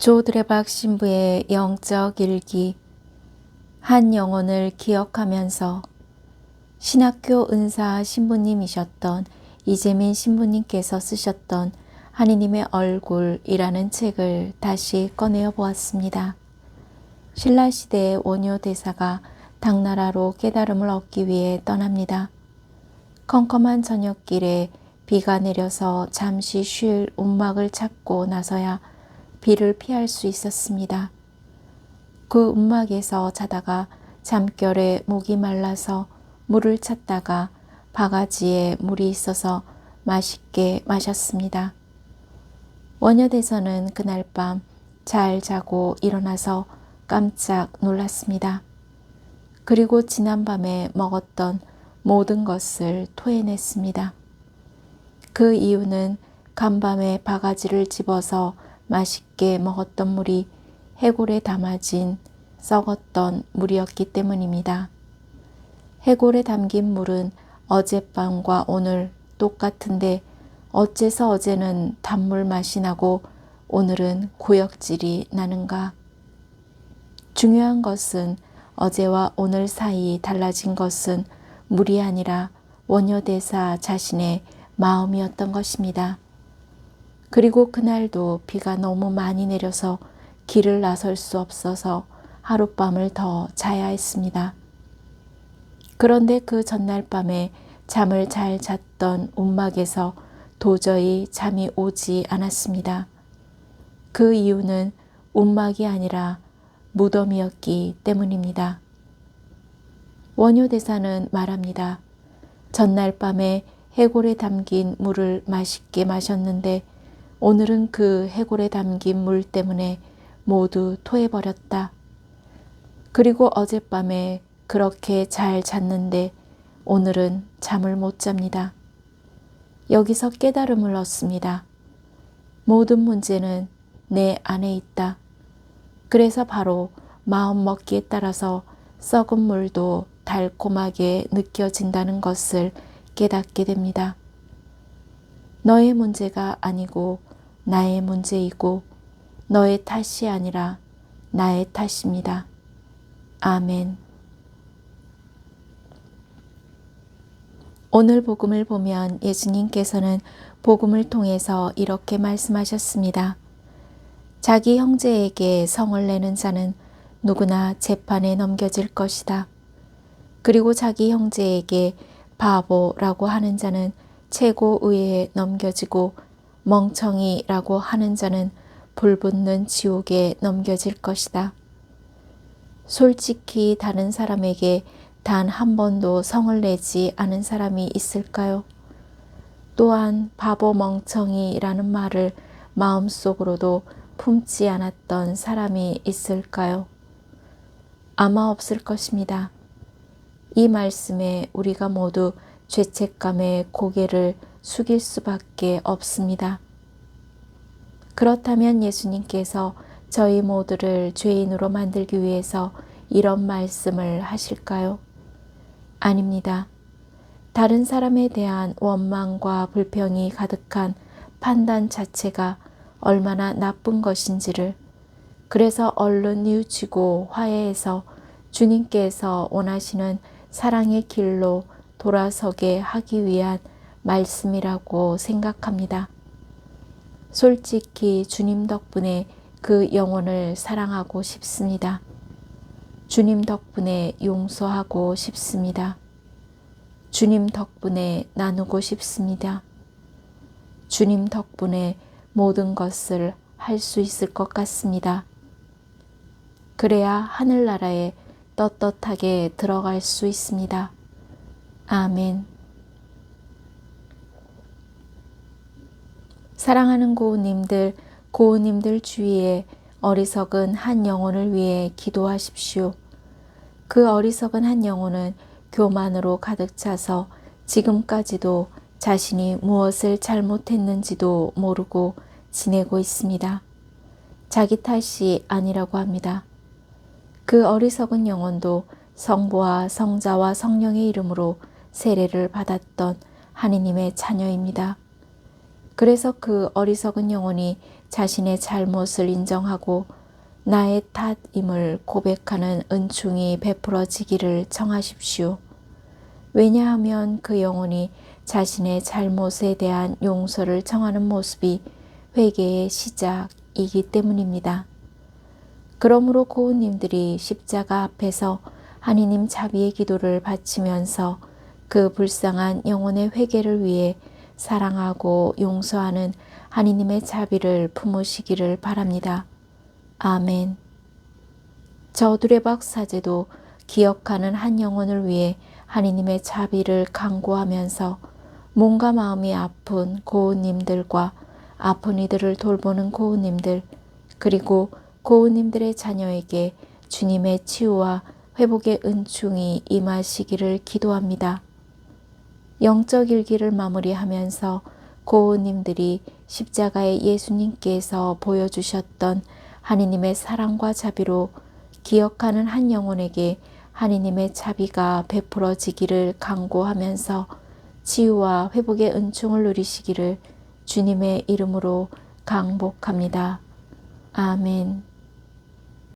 조드레박 신부의 영적 일기. 한 영혼을 기억하면서 신학교 은사 신부님이셨던 이재민 신부님께서 쓰셨던 하느님의 얼굴이라는 책을 다시 꺼내어 보았습니다. 신라시대의 원효 대사가 당나라로 깨달음을 얻기 위해 떠납니다. 컴컴한 저녁길에 비가 내려서 잠시 쉴 움막을 찾고 나서야 비를 피할 수 있었습니다. 그 움막에서 자다가 잠결에 목이 말라서 물을 찾다가 바가지에 물이 있어서 맛있게 마셨습니다. 원효대사는 그날 밤 잘 자고 일어나서 깜짝 놀랐습니다. 그리고 지난밤에 먹었던 모든 것을 토해냈습니다. 그 이유는 간밤에 바가지를 집어서 맛있게 먹었던 물이 해골에 담아진 썩었던 물이었기 때문입니다. 해골에 담긴 물은 어젯밤과 오늘 똑같은데 어째서 어제는 단물 맛이 나고 오늘은 구역질이 나는가? 중요한 것은 어제와 오늘 사이 달라진 것은 물이 아니라 원효대사 자신의 마음이었던 것입니다. 그리고 그날도 비가 너무 많이 내려서 길을 나설 수 없어서 하룻밤을 더 자야 했습니다. 그런데 그 전날 밤에 잠을 잘 잤던 움막에서 도저히 잠이 오지 않았습니다. 그 이유는 움막이 아니라 무덤이었기 때문입니다. 원효대사는 말합니다. 전날 밤에 해골에 담긴 물을 맛있게 마셨는데 오늘은 그 해골에 담긴 물 때문에 모두 토해버렸다. 그리고 어젯밤에 그렇게 잘 잤는데 오늘은 잠을 못 잡니다. 여기서 깨달음을 얻습니다. 모든 문제는 내 안에 있다. 그래서 바로 마음 먹기에 따라서 썩은 물도 달콤하게 느껴진다는 것을 깨닫게 됩니다. 너의 문제가 아니고 나의 문제이고 너의 탓이 아니라 나의 탓입니다. 아멘. 오늘 복음을 보면 예수님께서는 복음을 통해서 이렇게 말씀하셨습니다. 자기 형제에게 성을 내는 자는 누구나 재판에 넘겨질 것이다. 그리고 자기 형제에게 바보라고 하는 자는 최고의회에 넘겨지고 멍청이라고 하는 자는 불붙는 지옥에 넘겨질 것이다. 솔직히 다른 사람에게 단 한 번도 성을 내지 않은 사람이 있을까요? 또한 바보 멍청이라는 말을 마음속으로도 품지 않았던 사람이 있을까요? 아마 없을 것입니다. 이 말씀에 우리가 모두 죄책감에 고개를 숙일 수밖에 없습니다. 그렇다면 예수님께서 저희 모두를 죄인으로 만들기 위해서 이런 말씀을 하실까요? 아닙니다. 다른 사람에 대한 원망과 불평이 가득한 판단 자체가 얼마나 나쁜 것인지를, 그래서 얼른 뉘우치고 화해해서 주님께서 원하시는 사랑의 길로 돌아서게 하기 위한 말씀이라고 생각합니다. 솔직히 주님 덕분에 그 영혼을 사랑하고 싶습니다. 주님 덕분에 용서하고 싶습니다. 주님 덕분에 나누고 싶습니다. 주님 덕분에 모든 것을 할 수 있을 것 같습니다. 그래야 하늘나라에 떳떳하게 들어갈 수 있습니다. 아멘. 사랑하는 고우님들 주위에 어리석은 한 영혼을 위해 기도하십시오. 그 어리석은 한 영혼은 교만으로 가득 차서 지금까지도 자신이 무엇을 잘못했는지도 모르고 지내고 있습니다. 자기 탓이 아니라고 합니다. 그 어리석은 영혼도 성부와 성자와 성령의 이름으로 세례를 받았던 하느님의 자녀입니다. 그래서 그 어리석은 영혼이 자신의 잘못을 인정하고 나의 탓임을 고백하는 은총이 베풀어지기를 청하십시오. 왜냐하면 그 영혼이 자신의 잘못에 대한 용서를 청하는 모습이 회개의 시작이기 때문입니다. 그러므로 고운님들이 십자가 앞에서 하느님 자비의 기도를 바치면서 그 불쌍한 영혼의 회개를 위해 사랑하고 용서하는 하느님의 자비를 품으시기를 바랍니다. 아멘. 저 두레박 사제도 기억하는 한 영혼을 위해 하느님의 자비를 간구하면서 몸과 마음이 아픈 고운님들과 아픈 이들을 돌보는 고운님들, 그리고 고운님들의 자녀에게 주님의 치유와 회복의 은총이 임하시기를 기도합니다. 영적 일기를 마무리하면서 고운님들이 십자가의 예수님께서 보여주셨던 하느님의 사랑과 자비로 기억하는 한 영혼에게 하느님의 자비가 베풀어지기를 간구하면서 치유와 회복의 은총을 누리시기를 주님의 이름으로 강복합니다. 아멘.